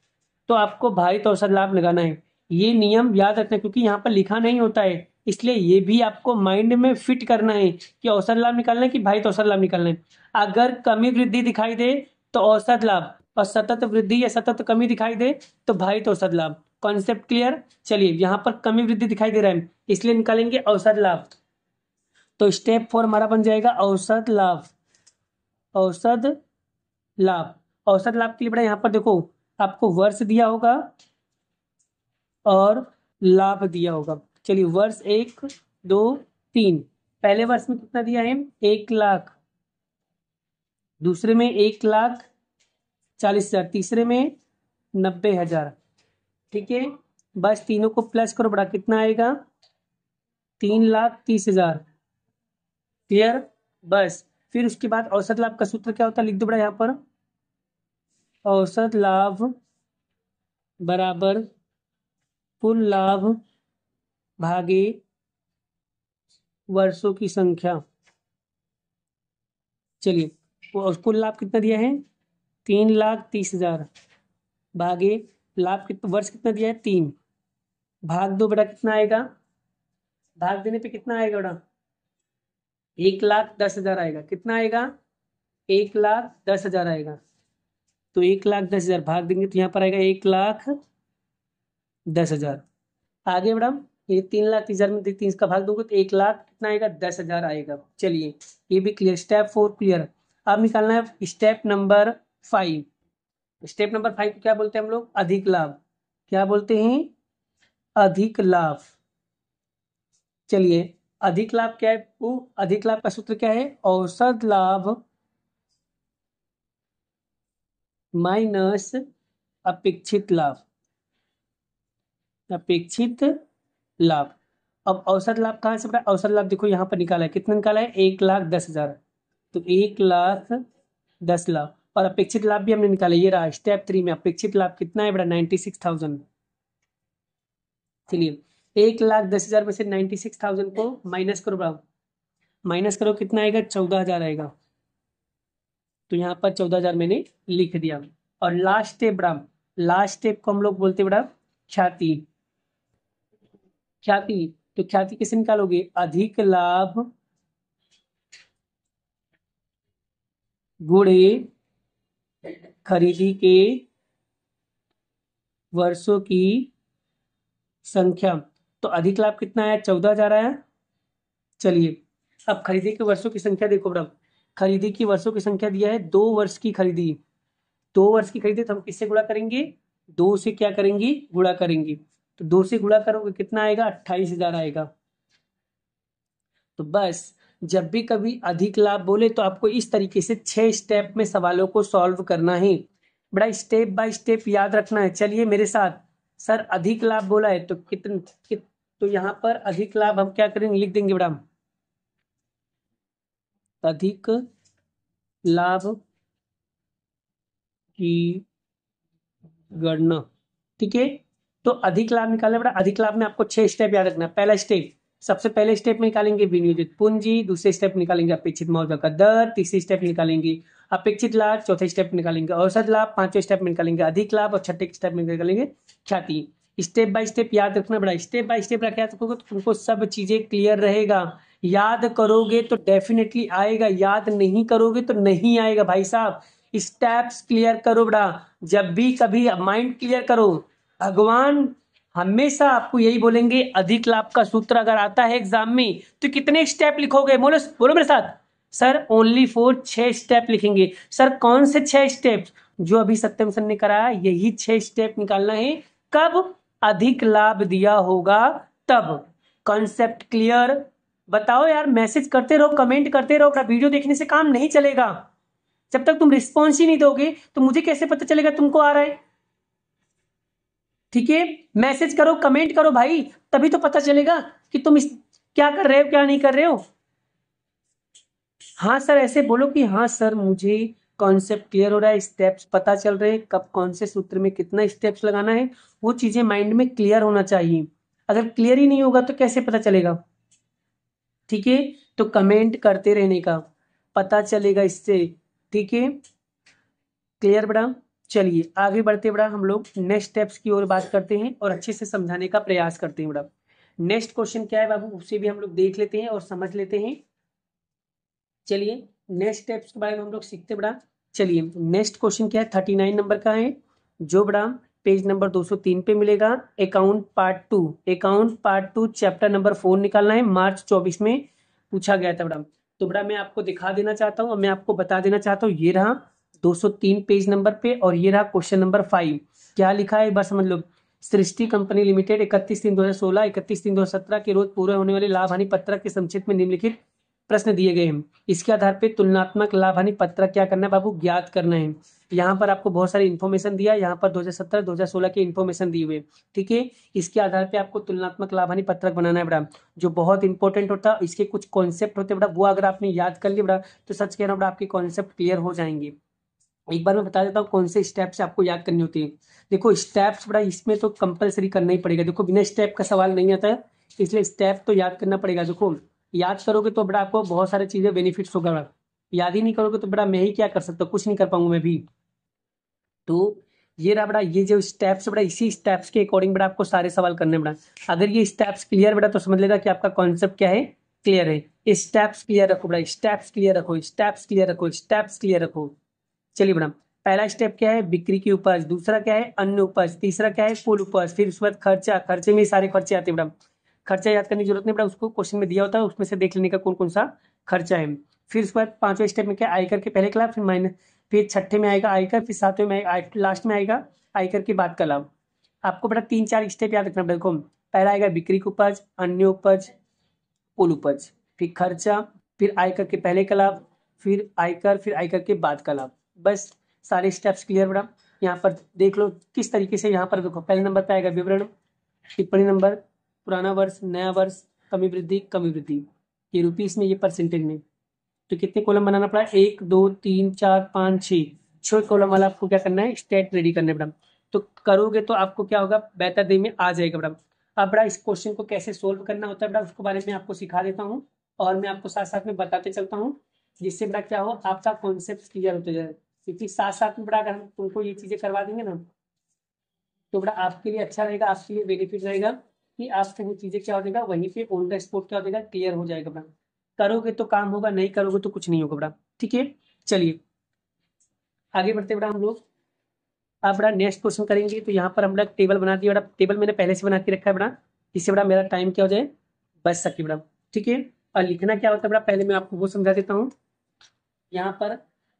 Speaker 1: तो आपको भारित औसत लाभ लगाना है। ये नियम याद रखना, क्योंकि यहाँ पर लिखा नहीं होता है, इसलिए ये भी आपको माइंड में फिट करना है कि औसत लाभ निकालना है कि भारित औसत लाभ निकालना है। अगर कमी वृद्धि दिखाई दे तो औसत लाभ, और सतत वृद्धि या सतत कमी दिखाई दे तो भारित औसत लाभ। Concept clear? चलिए यहाँ पर कमी वृद्धि दिखाई दे रहा है इसलिए निकालेंगे औसत लाभ। तो स्टेप 4 हमारा बन जाएगा औसत लाभ। औसत लाभ, औसत लाभ के लिए बड़ा यहाँ पर देखो आपको वर्ष दिया होगा और लाभ दिया होगा। चलिए वर्ष 1, 2, 3। पहले वर्ष में कितना दिया है? 1 लाख। दूसरे में 1,40,000। तीसरे में 90,000। ठीक है, बस तीनों को प्लस करो बड़ा, कितना आएगा? 3,30,000। क्लियर? बस फिर उसके बाद औसत लाभ का सूत्र क्या होता है? लिख दो बड़ा यहाँ पर। औसत लाभ बराबर कुल लाभ भागे वर्षों की संख्या। चलिए वो कुल लाभ कितना दिया है? 3,30,000 भागे लाभ कितना, वर्ष कितना दिया है? 3, भाग दो बेटा, कितना आएगा? भाग देने पे कितना आएगा बेटा? 1,10,000 आएगा। कितना आएगा? 1,10,000 आएगा। तो 1,10,000 भाग देंगे तो यहाँ पर आएगा 1,10,000। आगे मैडम ये 3,30,000 में 30 का भाग दोगे तो 1,00,000 कितना आएगा? 10,000 आएगा। चलिए ये भी क्लियर। Step 4 clear. अब निकालना है स्टेप नंबर 5। स्टेप नंबर 5 को क्या बोलते हैं हम लोग? अधिक लाभ। क्या बोलते हैं? अधिक लाभ। चलिए अधिक लाभ क्या है? वो अधिक लाभ का सूत्र क्या है? औसत लाभ माइनस अपेक्षित लाभ। अपेक्षित लाभ। अब औसत लाभ कहाँ से बड़ा? औसत लाभ देखो यहाँ पर निकाला है, कितना निकाला है? 1,10,000। तो 1,10,00,000। और अपेक्षित लाभ भी हमने निकाला, ये रहा स्टेप 3 में। अपेक्षित लाभ कितना है बड़ा? 96,000। चलिए 1,10,000 में से 96,000 को माइनस करो बड़ा। माइनस करो कितना आएगा? 14,000 आएगा। तो यहाँ पर 14,000 मैंने लिख दिया। और लास्ट स्टेप बड़ा, लास्ट स्टेप को हम लोग बोलते बड़ा ख्याति। ख्याति, तो ख्याति कैसे निकालोगे? अधिक लाभ गुणे खरीदी के वर्षों की संख्या। तो अधिक लाभ कितना आया? 14,000 आया। चलिए अब खरीदी के वर्षों की संख्या देखो बड़ा। खरीदी की वर्षों की संख्या दिया है, 2 वर्ष की खरीदी। 2 वर्ष की खरीदी तो हम किससे गुणा करेंगे? 2 से क्या करेंगे? गुणा करेंगे। तो 2 से गुणा करोगे कितना आएगा? 28,000 आएगा। तो बस जब भी कभी अधिक लाभ बोले तो आपको इस तरीके से 6 स्टेप में सवालों को सॉल्व करना है। बड़ा स्टेप बाय स्टेप याद रखना है। चलिए मेरे साथ। सर अधिक लाभ बोला है तो तो यहाँ पर अधिक लाभ हम क्या करेंगे? लिख देंगे बड़ा, अधिक लाभ की गणना। ठीक है, तो अधिक लाभ निकालना बड़ा। अधिक लाभ में आपको 6 स्टेप याद रखना। पहला स्टेप, सबसे पहले स्टेप में निकालेंगे विनियोजित पूंजी, दूसरे स्टेप निकालेंगे अपेक्षित मौद्रिक का दर, तीसरी स्टेप निकालेंगे अपेक्षित लाभ, चौथे स्टेप निकालेंगे औसत लाभ, पांचवें स्टेप में निकालेंगे अधिक लाभ और छठे स्टेप में निकालेंगे ख्याति। स्टेप बाय स्टेप याद रखना बड़ा। स्टेप बाय स्टेप रखा तो तुमको सब चीजें क्लियर रहेगा। याद करोगे तो डेफिनेटली आएगा, याद नहीं करोगे तो नहीं आएगा भाई साहब। स्टेप्स क्लियर करो बड़ा। जब भी कभी माइंड क्लियर करो। भगवान हमेशा आपको यही बोलेंगे, अधिक लाभ का सूत्र अगर आता है एग्जाम में तो कितने स्टेप लिखोगे? बोलो बोलो मेरे साथ। सर ओनली फॉर 6 स्टेप लिखेंगे। सर कौन से 6 स्टेप? जो अभी सत्यम सर ने कराया यही 6 स्टेप निकालना है। कब? अधिक लाभ दिया होगा तब। Concept clear? बताओ यार, मैसेज करते रहो, कमेंट करते रहो। अपना वीडियो देखने से काम नहीं चलेगा। जब तक तुम रिस्पॉन्स ही नहीं दोगे तो मुझे कैसे पता चलेगा तुमको आ रहा है? ठीक है, मैसेज करो, कमेंट करो भाई, तभी तो पता चलेगा कि तुम क्या कर रहे हो, क्या नहीं कर रहे हो। हाँ सर ऐसे बोलो कि हाँ सर मुझे कॉन्सेप्ट क्लियर हो रहा है, स्टेप्स पता चल रहे हैं, कब कौन से सूत्र में कितना स्टेप्स लगाना है, वो चीजें माइंड में क्लियर होना चाहिए। अगर क्लियर ही नहीं होगा तो कैसे पता चलेगा? ठीक है, तो कमेंट करते रहने का, पता चलेगा इससे। ठीक है, क्लियर बड़ा? चलिए आगे बढ़ते बड़ा, हम लोग नेक्स्ट स्टेप्स की ओर बात करते हैं और अच्छे से समझाने का प्रयास करते हैं बड़ा। नेक्स्ट क्वेश्चन क्या है बाबू, उसे भी हम लोग देख लेते हैं और समझ लेते हैं। चलिए नेक्स्ट स्टेप्स के बारे में हम लोग सीखते बड़ा। चलिए नेक्स्ट क्वेश्चन क्या है, 39 नंबर का है, जो बड़ा पेज नंबर 203 पे मिलेगा। Account part 2, account part 2 chapter number 4 निकालना है। मार्च 24 में पूछा गया था बड़ा। तो बड़ा मैं आपको दिखा देना चाहता हूँ और मैं आपको बता देना चाहता हूँ, ये रहा 203 पेज नंबर पे और ये रहा क्वेश्चन नंबर 5। क्या लिखा है एक बार समझ लो। सृष्टि कंपनी लिमिटेड 31/3/2016 31/3/2017 के रोज पूरे होने वाले लाभ हानि पत्रक के संक्षिप्त में निम्नलिखित प्रश्न दिए गए हैं। इसके आधार पे तुलनात्मक लाभ हानि पत्रक क्या करना है बाबू? ज्ञात करना है। यहाँ पर आपको बहुत सारी इन्फॉर्मेशन दिया, यहाँ पर 2017 2016 की इन्फॉर्मेशन दी हुई। ठीक है, इसके आधार पे आपको तुलनात्मक लाभ हानि पत्रक बनाना है बड़ा, जो बहुत इंपॉर्टेंट होता है। इसके कुछ कॉन्सेप्ट होते हैं बड़ा, वो अगर आपने याद कर लिया बड़ा तो सच कह रहा हूँ बड़ा, आपके कॉन्सेप्ट क्लियर हो जाएंगे। एक बार मैं बता देता हूँ कौन से स्टेप्स आपको याद करनी होती है। देखो स्टेप्स बड़ा इसमें तो कंपलसरी करना ही पड़ेगा। देखो बिना स्टेप का सवाल नहीं आता है, इसलिए स्टेप तो याद करना पड़ेगा। देखो याद करोगे तो बड़ा आपको बहुत सारी चीजें बेनिफिट्स होगा बड़ा। याद ही नहीं करोगे तो बड़ा मैं ही क्या कर सकता हूँ, कुछ नहीं कर पाऊंगा मैं भी। तो ये रहा बड़ा, ये जो स्टेप्स बड़ा, इसी स्टेप्स के अकॉर्डिंग बड़ा आपको सारे सवाल करने बड़ा। अगर ये स्टेप्स क्लियर बड़ा तो समझ लेगा कि आपका कॉन्सेप्ट क्या है, क्लियर है। स्टेप्स क्लियर रखो बड़ा, स्टेप्स क्लियर रखो, स्टेप्स क्लियर रखो, स्टेप्स क्लियर रखो। चलिए बड़ा, पहला स्टेप क्या है? बिक्री की उपज। दूसरा क्या है? अन्य उपज। तीसरा क्या है? कुल उपज। फिर उसके बाद खर्चा, खर्चे में सारे खर्चे आते हैं बड़ा। खर्चा याद करने की जरूरत नहीं बड़ा, उसको क्वेश्चन में दिया होता है, उसमें से देख लेने का कौन कौन सा खर्चा है। फिर उसके बाद पांचवें स्टेप में क्या? आयकर के पहले का लाभ, फिर माइनस, फिर छठे में आएगा आयकर, फिर सातवें में लास्ट में आएगा आयकर के बाद का लाभ। आपको बड़ा 3-4 स्टेप याद रखना। देखो पहला आएगा बिक्री की उपज, अन्य उपज, कुल उपज, फिर खर्चा, फिर आयकर के पहले का लाभ, फिर आयकर, फिर आयकर के बाद का लाभ। बस सारे स्टेप्स क्लियर बेटा। यहाँ पर देख लो किस तरीके से, यहाँ पर देखो पहले नंबर पे आएगा विवरण, टिप्पणी नंबर, पुराना वर्ष, नया वर्ष, कमी वृद्धि, ये रुपीस में, ये परसेंटेज में। तो कितने कॉलम बनाना पड़ा, 1 2 3 4 5 6, 6 कॉलम वाला आपको क्या करना है, स्टेट रेडी करना है बेटा। तो करोगे तो आपको क्या होगा, बेहतर दिन में आ जाएगा बेटा। अब बेटा इस क्वेश्चन को कैसे सोल्व करना होता है बेटा, उसके बारे में आपको सिखा देता हूँ और मैं आपको साथ साथ में बताते चलता हूँ, जिससे बेटा क्या हो, आपका कॉन्सेप्ट क्लियर होते जाए। क्योंकि साथ साथ में बेटा अगर हम तुमको ये चीजें करवा देंगे ना, तो बेटा आपके लिए अच्छा रहेगा, आपके लिए बेनिफिट रहेगा कि आपसे वो चीजें क्या हो जाएगा, वहीं पे ऑन द स्पॉट क्या हो जाएगा, क्लियर हो जाएगा बेटा। करोगे तो काम होगा, नहीं करोगे तो कुछ नहीं होगा बेटा। ठीक है, चलिए आगे बढ़ते बेटा हम लोग। अब बेटा नेक्स्ट क्वेश्चन करेंगे। तो यहाँ पर हम लोग टेबल बना दिया बेटा, टेबल मैंने पहले से बना के रखा है बेटा, जिससे बेटा मेरा टाइम क्या हो जाए, बच सके बेटा। ठीक है, और लिखना क्या होता है बेटा, पहले मैं आपको वो समझा देता हूँ। यहाँ पर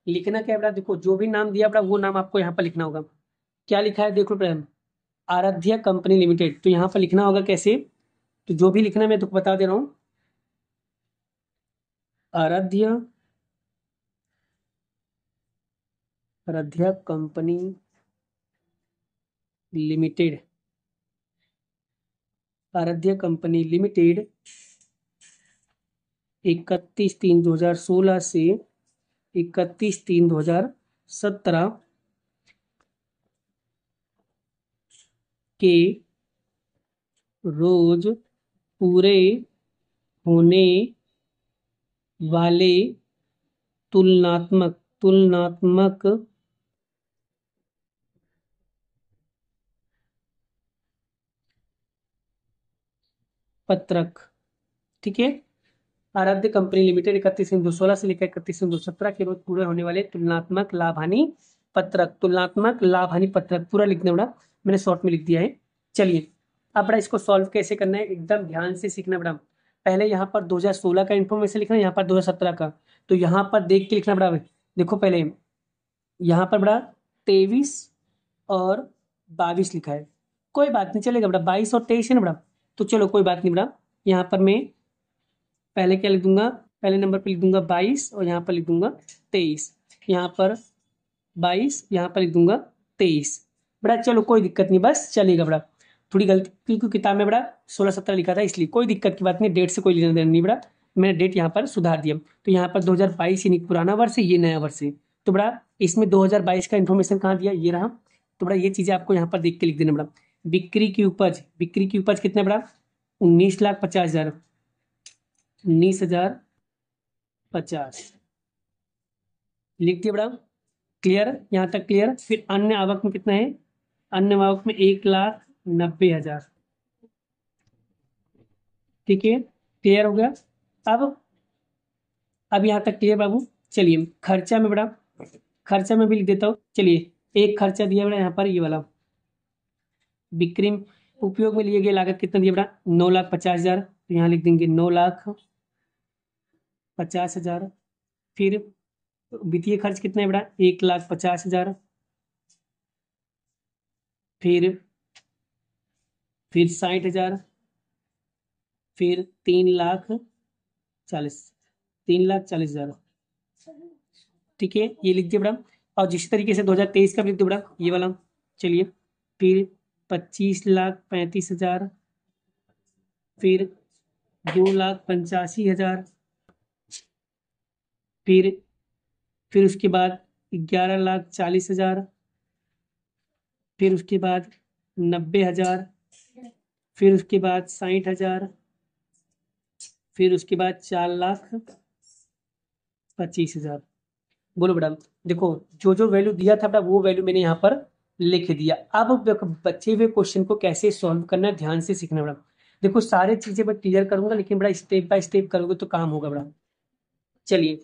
Speaker 1: लिखना क्या है बेटा, देखो जो भी नाम दिया बेटा वो नाम आपको यहाँ पर लिखना होगा। क्या लिखा है देखो बेटा, आराध्या कंपनी लिमिटेड। तो यहाँ पर लिखना होगा कैसे, तो जो भी लिखना है मैं तुमको बता दे रहा हूँ। Aaradhya, Aaradhya company limited, Aaradhya company limited 31/3/2016 से 31/3/2017 के रोज पूरे होने वाले तुलनात्मक तुलनात्मक पत्रक। ठीक है, आराध्य कंपनी लिमिटेड 31/3/2016 से लेकर 31/3/2017 के रोज पूरे होने वाले तुलनात्मक लाभ हानि पत्रक, तुलनात्मक लाभ हानि पत्रक पूरा लिखना बड़ा, मैंने शॉर्ट में लिख दिया है। चलिए अब बड़ा इसको सॉल्व कैसे करना है, एकदम ध्यान से सीखना बड़ा। पहले यहाँ पर 2016 का इन्फॉर्मेशन लिखना है, यहाँ पर 2017 का। तो यहाँ पर देख के लिखना बड़ा। देखो पहले यहाँ पर बड़ा 23 और 22 लिखा है, कोई बात नहीं चलेगा बड़ा, 22 और 23 है ना बड़ा, तो चलो कोई बात नहीं बड़ा। यहाँ पर मैं पहले क्या लिख दूंगा, पहले नंबर पे लिख दूंगा 22 और यहाँ पर लिख दूंगा 23, यहाँ पर 22, यहाँ पर लिख दूंगा 23। बड़ा चलो कोई दिक्कत नहीं, बस चलेगा बड़ा। थोड़ी गलती क्योंकि किताब में बड़ा 16-17 लिखा था, इसलिए कोई दिक्कत की बात नहीं, डेट से कोई लेना देना नहीं बड़ा। मैंने डेट यहाँ पर सुधार दिया। तो यहाँ पर 2022 यानी पुराना वर्ष है, ये नया वर्ष है। तो बड़ा इसमें 2022 का इन्फॉर्मेशन कहाँ दिया, ये रहा। तो बड़ा ये चीजें आपको यहाँ पर देख के लिख देना बड़ा। बिक्री की उपज, बिक्री की उपज कितना बड़ा, 19,50,000, 19,050 लिख दिया बड़ा। क्लियर, यहाँ तक क्लियर। फिर अन्य आवक में कितना है, अन्य आवक में 1,90,000। ठीक है, क्लियर हो गया। अब यहाँ तक क्लियर बाबू। चलिए खर्चा में बड़ा, खर्चा में भी लिख देता हूँ। चलिए एक खर्चा दिया बड़ा यहाँ पर, ये वाला बिक्री उपयोग में लिए गए लागत कितना दिया बड़ा, 9,50,000। तो यहाँ लिख देंगे 9,50,000। फिर वित्तीय खर्च कितना है बड़ा, 1,50,000। फिर 60,000। फिर 3,40,000, 3,40,000। ठीक है, ये लिख दिया बड़ा। और जिस तरीके से 2023 का भी लिख दिया बड़ा, ये वाला। चलिए फिर 25,35,000। फिर 2,85,000। फिर फिर उसके बाद 11,40,000। फिर उसके बाद 90,000। फिर उसके बाद 60,000। फिर उसके बाद 4,25,000। बोलो बेटा, देखो जो जो वैल्यू दिया था बेटा वो वैल्यू मैंने यहाँ पर लिख दिया। अब बचे हुए क्वेश्चन को कैसे सॉल्व करना है ध्यान से सीखना बेटा। देखो सारे चीजें मैं क्लियर करूंगा, लेकिन बड़ा स्टेप बाय स्टेप करोगे तो काम होगा बेटा। चलिए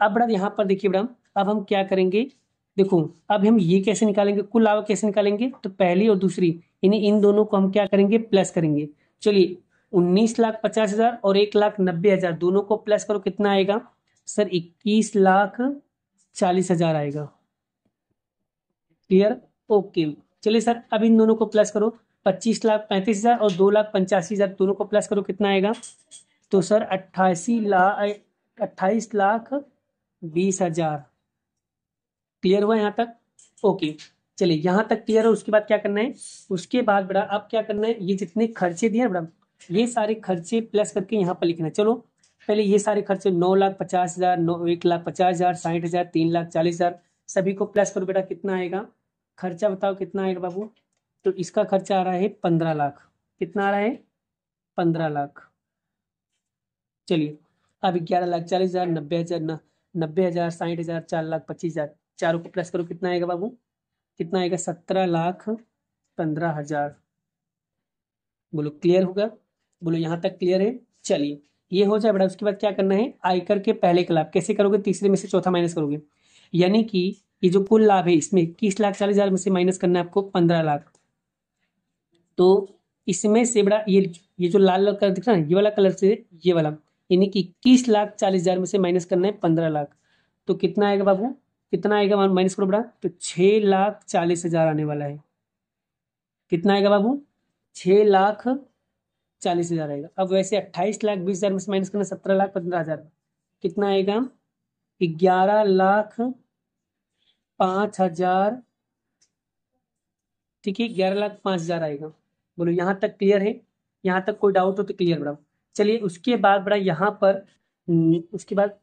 Speaker 1: अब बड़ा यहाँ पर देखिए बेटा, अब हम क्या करेंगे, देखो अब हम ये कैसे निकालेंगे, कुल आवक कैसे निकालेंगे, तो पहली और दूसरी यानी इन दोनों को हम क्या करेंगे, प्लस करेंगे। चलिए 19,50,000 और 1,90,000 दोनों को प्लस करो, कितना आएगा सर, 21,40,000 आएगा। Clear, okay. चलिए सर अब इन दोनों को प्लस करो, 25,35,000 और 2,85,000 दोनों को प्लस करो, कितना आएगा तो सर 28,20,000। क्लियर हुआ यहाँ तक? ओके, चलिए यहाँ तक क्लियर है। उसके बाद क्या करना है? उसके बाद बेटा अब क्या करना है, ये जितने खर्चे दिए हैं बेटा, ये सारे खर्चे प्लस करके यहाँ पर लिखना है। चलो पहले ये सारे खर्चे 9,50,000, 1,50,000, 60,000, 3,40,000 सभी को प्लस करो बेटा, कितना आएगा खर्चा? बताओ कितना आएगा बाबू? तो इसका खर्चा आ रहा है 15 लाख। कितना आ रहा है? 15 लाख। चलिए अब 11,40,000, 90,000, 90,000, 60,000, 4,25,000 चारों को प्लस करो, कितना आएगा बाबू? कितना आएगा? 17,15,000। बोलो क्लियर होगा? बोलो यहाँ तक क्लियर है? चलिए ये हो जाए बेटा। उसके बाद क्या करना है? आयकर के पहले का लाभ कैसे करोगे? तीसरे में से चौथा माइनस करोगे, यानी कि ये जो कुल लाभ है इसमें 21,40,000 में से माइनस करना है आपको 15 लाख। तो इसमें से बड़ा ये जो लाल कलर दिख रहा है, ये वाला कलर से ये वाला, यानी कि 21,40,000 में से माइनस करना है 15 लाख। तो कितना आएगा बाबू? कितना आएगा माइनस करो बड़ा, तो 6,40,000 आने वाला है। कितना आएगा बाबू? 6,40,000 आएगा। अब वैसे 28,20,000 में से माइनस करना 17,15,000, कितना आएगा? 11,05,000। ठीक है, 11,05,000 आएगा। बोलो यहाँ तक क्लियर है? यहाँ तक कोई डाउट हो तो क्लियर बढ़ाओ। चलिए उसके बाद बड़ा यहाँ पर उसके बाद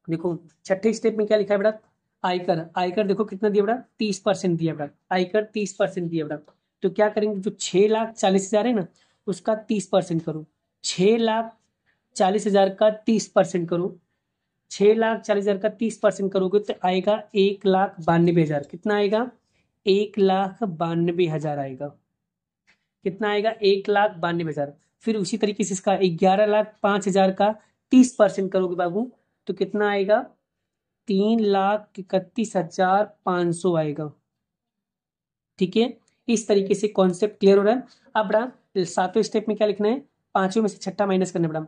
Speaker 1: देखो छठे स्टेप में क्या लिखा है बेटा? आयकर। आयकर देखो कितना दिया बेटा? 30% दिया बेटा। आयकर 30% दिया बेटा। तो क्या करेंगे, जो 6,40,000 है ना उसका 30% करो। 6,40,000 का 30% करो। 6,40,000 का 30% करोगे तो आएगा 1,92,000। कितना आएगा? 1,92,000 आएगा। कितना आएगा? 1,92,000। फिर उसी तरीके से इसका 11,05,000 का 30% करोगे बाबू, तो कितना आएगा? 3,31,500 आएगा। ठीक है, इस तरीके से कॉन्सेप्ट क्लियर हो रहा है। अब बड़ा सातवें स्टेप में क्या लिखना है? पांचवें में से छठा माइनस करना बड़ा।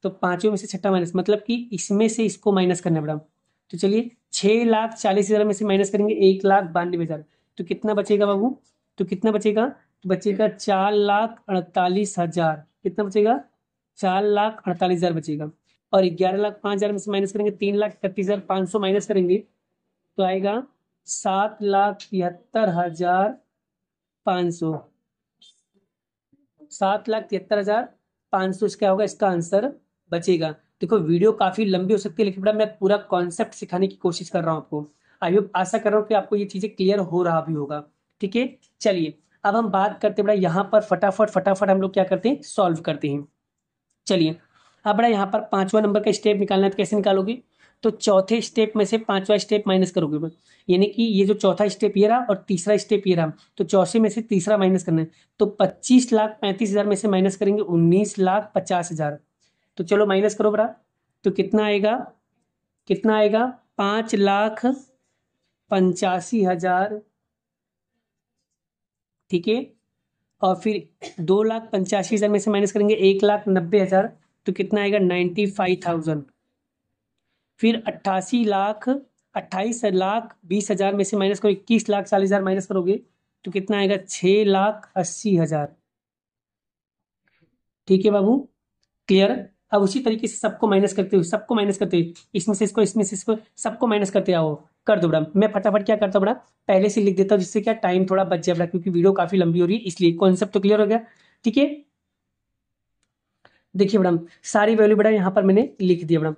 Speaker 1: तो पांचवें में से छठा माइनस मतलब कि इसमें से इसको माइनस करना बड़ा। तो चलिए 6,40,000 में से माइनस करेंगे 1,92,000, तो कितना बचेगा बाबू? तो कितना बचेगा? तो बचेगा 4,48,000। कितना बचेगा? 4,48,000 बचेगा। और 11,05,000 में से माइनस करेंगे 3,31,500 माइनस करेंगे तो आएगा 7,73,500। 7,73,500 इसका होगा, इसका आंसर बचेगा। देखो वीडियो काफी लंबी हो सकती है, लेकिन बड़ा मैं पूरा कॉन्सेप्ट सिखाने की कोशिश कर रहा हूँ आपको। आई होप, आशा कर रहा हूँ कि आपको ये चीजें क्लियर हो रहा भी होगा। ठीक है, चलिए अब हम बात करते हैं बड़ा यहाँ पर फटाफट फटाफट हम लोग क्या करते हैं? सॉल्व करते हैं। चलिए अब बड़ा यहाँ पर पांचवा नंबर का स्टेप निकालना है, तो कैसे निकालोगे? तो चौथे स्टेप में से पांचवा स्टेप माइनस करोगे, यानी कि ये जो चौथा स्टेप ये रहा और तीसरा स्टेप ये रहा, तो चौथे में से तीसरा माइनस करना है। तो 25,35,000 में से माइनस करेंगे 19,50,000। तो चलो माइनस करो बड़ा, तो कितना आएगा? कितना आएगा? 5,85,000। ठीक है, और फिर 2,85,000 में से माइनस करेंगे 1,90,000, तो कितना आएगा? 95,000। फिर 28,20,000 में से माइनस करो 21,40,000 माइनस करोगे तो कितना आएगा? 6,80,000। ठीक है बाबू, क्लियर? अब उसी तरीके से सबको माइनस करते हुए इसमें से इसको सबको माइनस करते आओ। कर दो बड़ा, मैं फटाफट क्या करता हूँ बड़ा, पहले से लिख देता हूँ, जिससे क्या टाइम थोड़ा बच जाए बड़ा, क्योंकि वीडियो काफी लंबी हो रही है, इसलिए कॉन्सेप्ट तो क्लियर हो गया। ठीक है, देखिए बड़ा सारी वैल्यू बड़ा यहाँ पर मैंने लिख दिया बड़ा।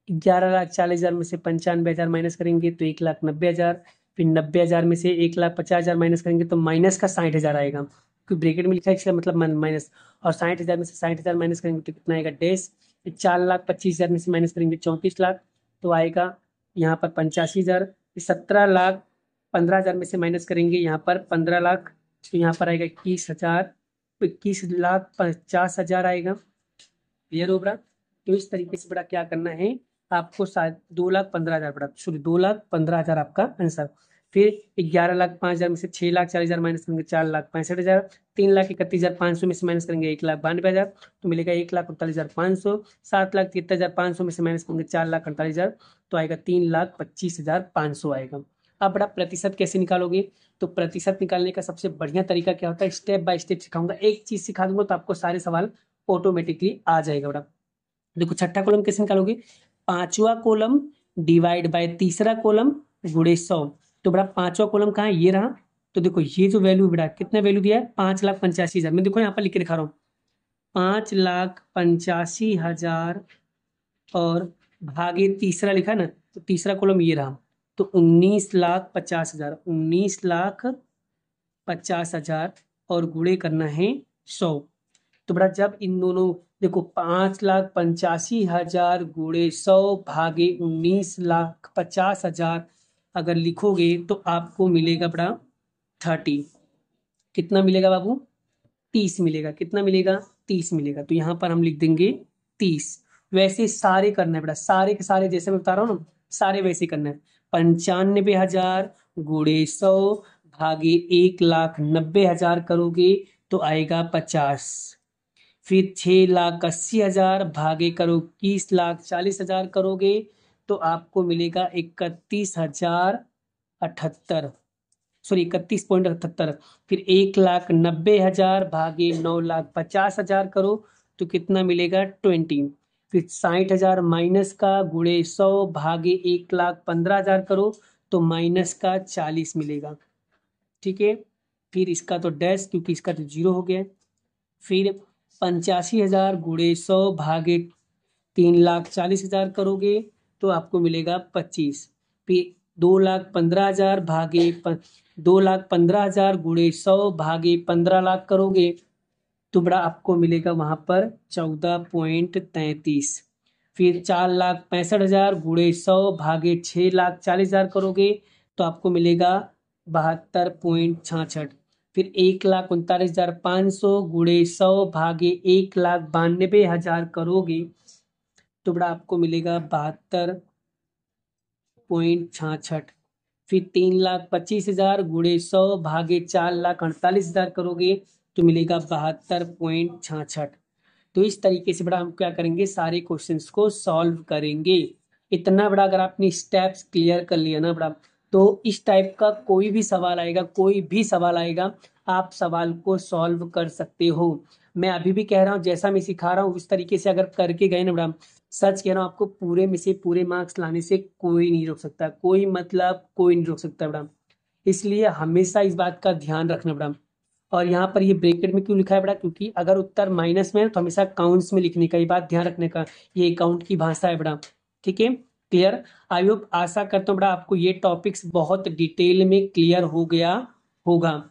Speaker 1: 11,40,000 में से 95,000 माइनस करेंगे तो 1,90,000। फिर 90,000 में से 1,50,000 माइनस करेंगे तो माइनस का 60,000 आएगा, क्योंकि ब्रैकेट में लिखा है इसका मतलब माइनस। और 60,000 में से 60,000 माइनस करेंगे तो कितना आएगा? डैश। 4,25,000 में से माइनस करेंगे 34 लाख, तो आएगा यहाँ पर 85,000। 17,15,000 में से माइनस करेंगे यहाँ पर 15 लाख, तो यहाँ पर आएगा 21,000, 21,50,000 आएगा। क्लियर हो बड़ा? तो इस तरीके से बड़ा क्या करना है आपको? शायद 2,15,000 बड़ा, सॉरी 2,15,000 आपका आंसर। फिर 11,05,000 में से 6,40,000 माइनस करेंगे 4,65,000। 3,31,500 में से माइनस करेंगे 1,92,000, तो मिलेगा 1,48,500। 7,73,500 में से माइनस करेंगे 4,48,000, तो आएगा 3,25,500 आएगा। अब बड़ा प्रतिशत कैसे निकालोगे? तो प्रतिशत निकालने का सबसे बढ़िया तरीका क्या होता है? स्टेप बाय स्टेप सिखाऊंगा, एक चीज सिखा दूंगा तो आपको सारे सवाल ऑटोमेटिकली आ जाएगा बड़ा। देखो छठा कॉलम कैसे निकालोगे, पांचवा कॉलम डिवाइड बाय तीसरा कॉलम गुणे 100। तो बड़ा पांचवा कॉलम कहाँ है, ये रहा। तो देखो ये जो वैल्यू बड़ा कितना वैल्यू दिया है, 5,85,000। मैं देखो यहाँ पर लिख के दिखा रहा हूँ, 5,85,000 और भागे तीसरा लिखा ना, तो तीसरा कॉलम ये रहा। तो 19,50,000, 19,50,000 और गुणे करना है 100। तो बड़ा जब इन दोनों, देखो 5,85,000 गुणे 100 भागे 19,50,000 अगर लिखोगे तो आपको मिलेगा बड़ा 30। कितना मिलेगा बाबू, 30 मिलेगा। कितना मिलेगा, 30 मिलेगा। तो यहाँ पर हम लिख देंगे 30। वैसे सारे करना है बेटा, सारे के सारे जैसे मैं बता रहा हूँ ना, सारे वैसे करना है। 95,000 गुणे 100 भागे 1,90,000 करोगे तो आएगा 50। फिर 6,80,000 भागे करो 21,40,000 करोगे तो आपको मिलेगा 31,078, सॉरी 31.78। फिर 1,90,000 भागे 9,50,000 करो तो कितना मिलेगा 20। फिर 60,000 माइनस का गुणे 100 भागे 1,15,000 करो तो माइनस का 40 मिलेगा। ठीक है, फिर इसका तो डैश क्योंकि इसका तो जीरो हो गया। फिर 85,000 गुणे 100 भागे 3,40,000 करोगे तो आपको मिलेगा 25। फिर 2,15,000 भागे 2,15,000 गुणे 100 भागे 15 लाख करोगे तो बड़ा आपको मिलेगा वहां पर 14.33। फिर 4,65,000 गुणे 100 भागे 6,40,000 करोगे तो आपको मिलेगा 72.66। फिर 1,39,500 गुणे 100 भागे 1,92,000 करोगे तो बड़ा आपको मिलेगा 72.66। फिर 3,25,000 गुणे 100 भागे 4,48,000 करोगे तो मिलेगा 72.66। तो इस तरीके से बड़ा हम क्या करेंगे, सारे क्वेश्चंस को सॉल्व करेंगे। इतना बड़ा अगर आपने स्टेप्स क्लियर कर लिया ना बड़ा, तो इस टाइप का कोई भी सवाल आएगा, कोई भी सवाल आएगा, आप सवाल को सॉल्व कर सकते हो। मैं अभी भी कह रहा हूँ जैसा मैं सिखा रहा हूँ उस तरीके से अगर करके गए ना बड़ा, सच कह रहा हूँ आपको, पूरे में से पूरे मार्क्स लाने से कोई नहीं रोक सकता, कोई मतलब कोई नहीं रोक सकता बड़ा। इसलिए हमेशा इस बात का ध्यान रखना बड़ा। और यहाँ पर ये ब्रैकेट में क्यों लिखा है बड़ा, क्योंकि अगर उत्तर माइनस में है तो हमेशा काउंट्स में लिखने का, ये बात ध्यान रखने का, ये अकाउंट की भाषा है बड़ा। ठीक है, क्लियर। आई होप, आशा करता हूँ बड़ा आपको ये टॉपिक्स बहुत डिटेल में क्लियर हो गया होगा,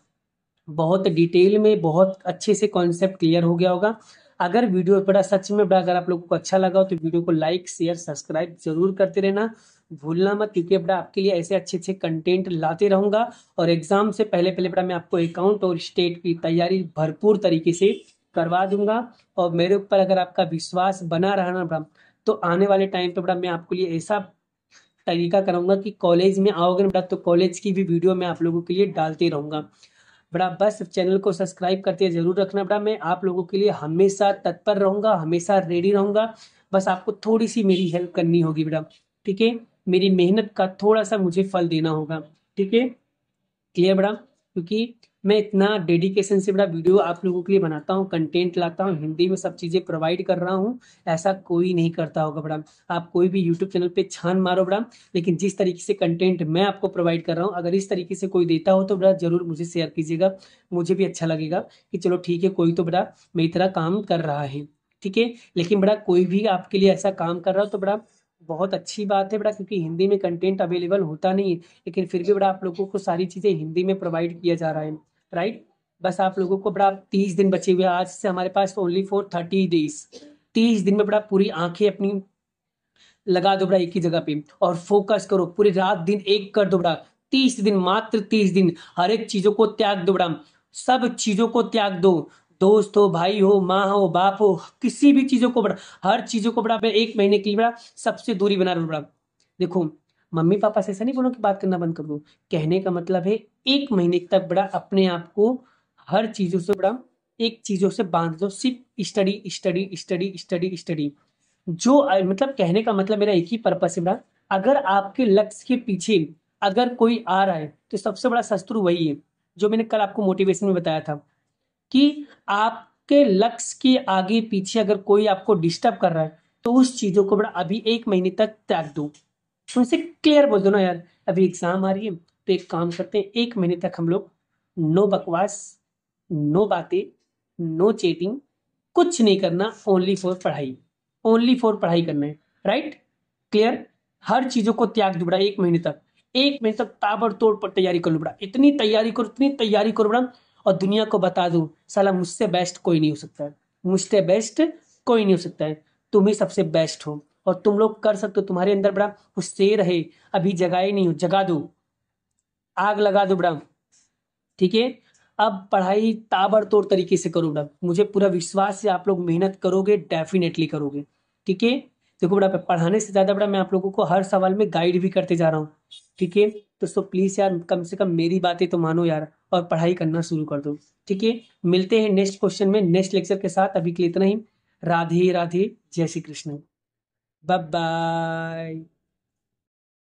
Speaker 1: बहुत डिटेल में बहुत अच्छे से कॉन्सेप्ट क्लियर हो गया होगा। अगर वीडियो बड़ा सच में बड़ा अगर आप लोगों को अच्छा लगा हो तो वीडियो को लाइक शेयर सब्सक्राइब जरूर करते रहना, भूलना मत, क्योंकि बड़ा आपके लिए ऐसे अच्छे अच्छे कंटेंट लाते रहूंगा। और एग्जाम से पहले पहले बड़ा मैं आपको अकाउंट और स्टेट की तैयारी भरपूर तरीके से करवा दूंगा। और मेरे ऊपर अगर आपका विश्वास बना रहा ना बड़ा, तो आने वाले टाइम पे बड़ा मैं आपके लिए ऐसा तरीका कराऊंगा कि कॉलेज में आओगे ना बड़ा तो कॉलेज की भी वीडियो मैं आप लोगों के लिए डालते रहूंगा बड़ा। बस चैनल को सब्सक्राइब करते जरूर रखना बड़ा, मैं आप लोगों के लिए हमेशा तत्पर रहूंगा, हमेशा रेडी रहूंगा। बस आपको थोड़ी सी मेरी हेल्प करनी होगी बड़ा। ठीक है, मेरी मेहनत का थोड़ा सा मुझे फल देना होगा। ठीक है, क्लियर बड़ा, क्योंकि मैं इतना डेडिकेशन से बड़ा वीडियो आप लोगों के लिए बनाता हूँ, कंटेंट लाता हूँ, हिंदी में सब चीजें प्रोवाइड कर रहा हूँ, ऐसा कोई नहीं करता होगा बड़ा। आप कोई भी यूट्यूब चैनल पे छान मारो बड़ा, लेकिन जिस तरीके से कंटेंट मैं आपको प्रोवाइड कर रहा हूँ अगर इस तरीके से कोई देता हो तो बड़ा जरूर मुझे शेयर कीजिएगा, मुझे भी अच्छा लगेगा कि चलो ठीक है कोई तो बड़ा मेरी तरह काम कर रहा है। ठीक है, लेकिन बड़ा कोई भी आपके लिए ऐसा काम कर रहा हो तो बड़ा बहुत अच्छी बात है बड़ा, क्योंकि हिंदी में कंटेंट अवेलेबल होता नहीं है, लेकिन फिर भी बड़ा आप लोगों को सारी चीजें हिंदी में प्रोवाइड किया जा रहा है। राइट, बस आप लोगों को बड़ा 30 दिन बचे हुए हैं, आज से हमारे पास ओनली फॉर 30 डेज। 30 दिन में बड़ा पूरी आंखें अपनी लगा दो बड़ा एक ही जगह पे और फोकस करो, पूरी रात दिन एक कर दो बड़ा। 30 दिन, मात्र 30 दिन, हर एक चीजों को त्याग दो बड़ा, सब चीजों को त्याग दो। दोस्त हो, भाई हो, माँ हो, बाप हो, किसी भी चीजों को बड़ा, हर चीजों को बड़ा 1 महीने के लिए बड़ा सबसे दूरी बना लो बड़ा। देखो, मम्मी पापा से ऐसा नहीं बोलो कि बात करना बंद कर दो, कहने का मतलब है 1 महीने तक बड़ा अपने आप को हर चीजों से बड़ा, एक चीजों से बांध दो, सिर्फ study study study study study. जो मतलब कहने का मतलब मेरा एक ही पर्पस है बड़ा, अगर आपके लक्ष्य के पीछे अगर कोई आ रहा है तो सबसे बड़ा शत्रु वही है, जो मैंने कल आपको मोटिवेशन में बताया था कि आपके लक्ष्य के आगे पीछे अगर कोई आपको डिस्टर्ब कर रहा है तो उस चीजों को बड़ा अभी 1 महीने तक त्याग दो। उनसे क्लियर बोल दो ना यार, अभी एग्जाम आ रही है, तो एक काम करते हैं, 1 महीने तक हम लोग नो बकवास, नो बातें, नो चीटिंग, कुछ नहीं करना, ओनली फॉर पढ़ाई, ओनली फॉर पढ़ाई करना है। राइट? क्लियर? हर चीजों को त्याग दो बड़ा 1 महीने तक, 1 महीने तक ताबड़तोड़ पर तैयारी कर लो बड़ा, इतनी तैयारी करो, इतनी तैयारी करो बड़ा, और दुनिया को बता दो साला मुझसे बेस्ट कोई नहीं हो सकता है, मुझसे बेस्ट कोई नहीं हो सकता है, तुम ही सबसे बेस्ट हो, और तुम लोग कर सकते हो। तुम्हारे अंदर बड़ा वो शेर है, अभी जगाए नहीं हो, जगा दो, आग लगा दो बड़ा। ठीक है? अब पढ़ाई ताबड़तोड़ तरीके से करो बड़ा, मुझे पूरा विश्वास है आप लोग मेहनत करोगे, डेफिनेटली करोगे। ठीक है? देखो बड़ा, पढ़ाने से ज्यादा बड़ा मैं आप लोगों को हर सवाल में गाइड भी करते जा रहा हूँ। ठीक है? तो सो प्लीज यार, कम से कम मेरी बातें तो मानो यार, और पढ़ाई करना शुरू कर दो। ठीक है? मिलते हैं नेक्स्ट क्वेश्चन में, नेक्स्ट लेक्चर के साथ। अभी के लिए इतना ही। राधे राधे, जय श्री कृष्ण, बाय बाय।